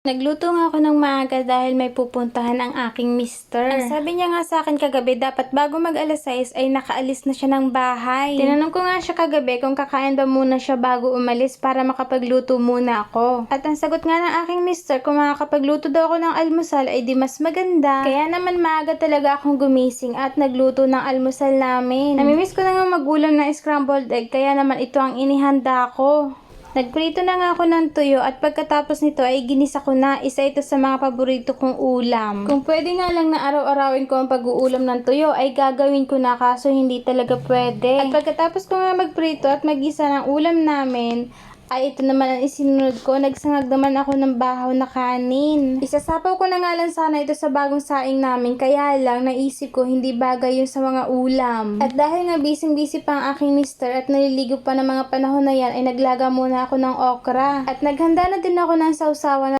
Nagluto nga ako ng maaga dahil may pupuntahan ang aking mister. Ang sabi niya nga sa akin kagabi, dapat bago mag alas 6 ay nakaalis na siya ng bahay. Tinanong ko nga siya kagabi kung kakain ba muna siya bago umalis para makapagluto muna ako. At ang sagot nga ng aking mister, kung makakapagluto daw ako ng almusal ay di mas maganda. Kaya naman maaga talaga akong gumising at nagluto ng almusal namin. Namimiss ko na nga magulam ng scrambled egg, kaya naman ito ang inihanda ko. Nagprito na nga ako ng tuyo at pagkatapos nito ay ginisa ko na. Isa ito sa mga paborito kong ulam. Kung pwede nga lang na araw-arawin ko ang pag-uulam ng tuyo ay gagawin ko na, kaso hindi talaga pwede. At pagkatapos ko nga magprito at magisa ng ulam namin, ay ito naman ang isinunod ko. Nagsangag naman ako ng bahaw na kanin. Isasapaw ko na nga lang sana ito sa bagong saing namin, kaya lang naisip ko hindi bagay yun sa mga ulam. At dahil nga busy pa ang aking mister at naliligo pa ng mga panahon na yan, ay naglaga muna ako ng okra. At naghanda na din ako ng sausawan